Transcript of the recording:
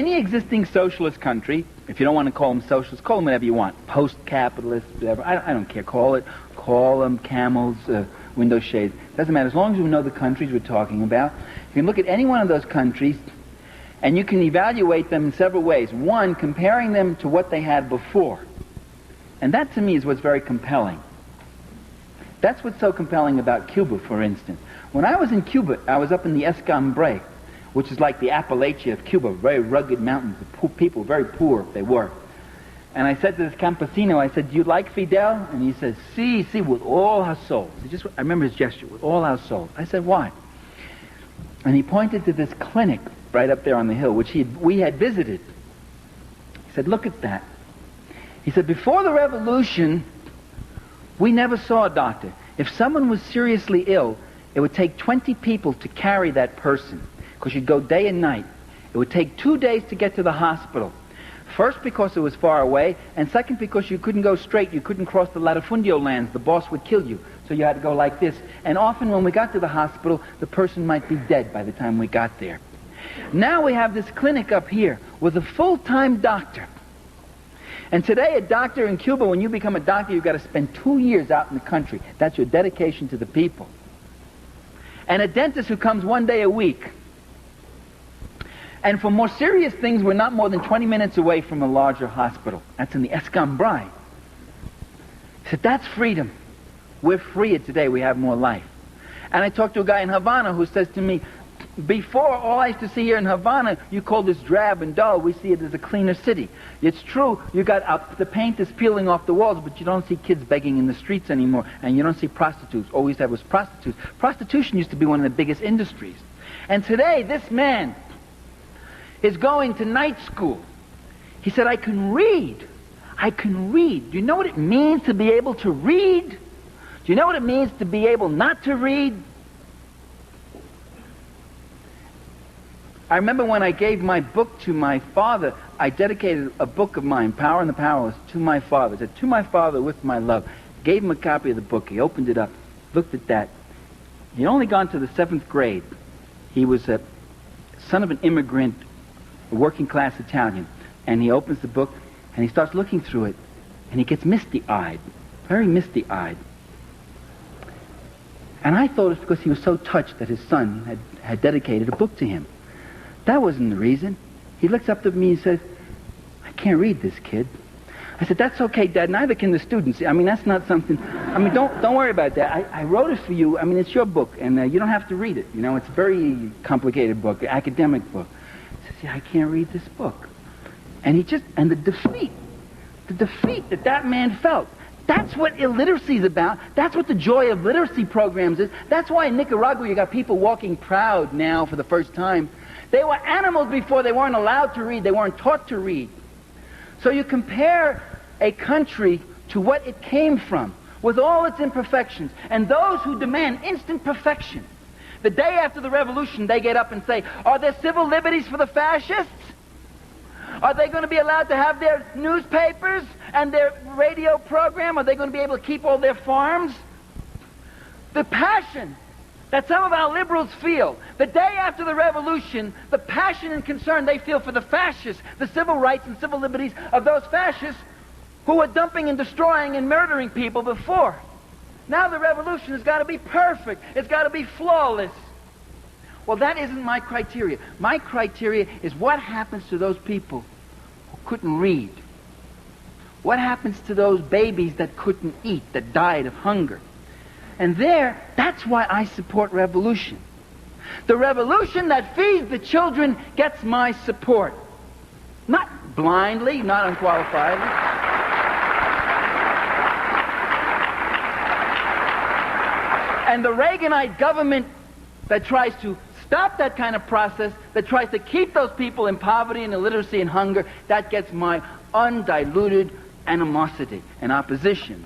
Any existing socialist country, if you don't want to call them socialist, call them whatever you want. Post-capitalist, whatever. I don't care. Call them camels, window shades. Doesn't matter. As long as we know the countries we're talking about. You can look at any one of those countries and you can evaluate them in several ways. One, comparing them to what they had before. And that to me is what's very compelling. That's what's so compelling about Cuba, for instance. When I was in Cuba, I was up in the Escambray, which is like the Appalachia of Cuba, very rugged mountains. The poor people, very poor they were. And I said to this campesino, I said, "Do you like Fidel?" And he said, "Sí, sí, with all our souls." I remember his gesture, with all our souls. I said, "Why?" And he pointed to this clinic right up there on the hill, which we had visited. He said, "Look at that." He said, "Before the revolution, we never saw a doctor. If someone was seriously ill, it would take 20 people to carry that person, because you'd go day and night. It would take 2 days to get to the hospital. First, because it was far away, and second, because you couldn't go straight. You couldn't cross the latifundio lands. The boss would kill you, so you had to go like this. And often when we got to the hospital, the person might be dead by the time we got there. Now we have this clinic up here with a full-time doctor. And today, a doctor in Cuba, when you become a doctor, you've got to spend 2 years out in the country. That's your dedication to the people. And a dentist who comes 1 day a week. And for more serious things, we're not more than 20 minutes away from a larger hospital. That's in the Escambray. He said, "That's freedom. We're freer today. We have more life." And I talked to a guy in Havana who says to me, "Before, all I used to see here in Havana, you call this drab and dull. We see it as a cleaner city. It's true, you got the paint is peeling off the walls, but you don't see kids begging in the streets anymore, and you don't see prostitutes. All we used to have was prostitutes. Prostitution used to be one of the biggest industries. And today, this man is going to night school. He said, I can read. I can read. Do you know what it means to be able to read? Do you know what it means to be able not to read?" I remember when I gave my book to my father, I dedicated a book of mine, Power and the Powerless, to my father. I said, "To my father with my love." Gave him a copy of the book. He opened it up, looked at that. He'd only gone to the 7th grade. He was a son of an immigrant, a working-class Italian. And he opens the book, and he starts looking through it, and he gets misty-eyed, very misty-eyed. And I thought it was because he was so touched that his son had dedicated a book to him. That wasn't the reason. He looks up to me and says, "I can't read this, kid." I said, "That's okay, Dad. Neither can the students. I mean, that's not something. I mean, don't worry about that. I wrote it for you. I mean, it's your book, and you don't have to read it. You know, it's a very complicated book, an academic book." He says, "Yeah, I can't read this book." And the defeat that man felt. That's what illiteracy is about. That's what the joy of literacy programs is. That's why in Nicaragua you got people walking proud now for the first time. They were animals before. They weren't allowed to read. They weren't taught to read. So you compare a country to what it came from, with all its imperfections, and those who demand instant perfection. The day after the revolution, they get up and say, "Are there civil liberties for the fascists? Are they going to be allowed to have their newspapers and their radio program? Are they going to be able to keep all their farms?" The passion that some of our liberals feel, the day after the revolution, the passion and concern they feel for the fascists, the civil rights and civil liberties of those fascists who were dumping and destroying and murdering people before. Now the revolution has got to be perfect. It's got to be flawless. Well, that isn't my criteria. My criteria is what happens to those people who couldn't read. What happens to those babies that couldn't eat, that died of hunger? And that's why I support revolution. The revolution that feeds the children gets my support. Not blindly, not unqualifiedly. And the Reaganite government that tries to stop that kind of process, that tries to keep those people in poverty and illiteracy and hunger, that gets my undiluted animosity and opposition.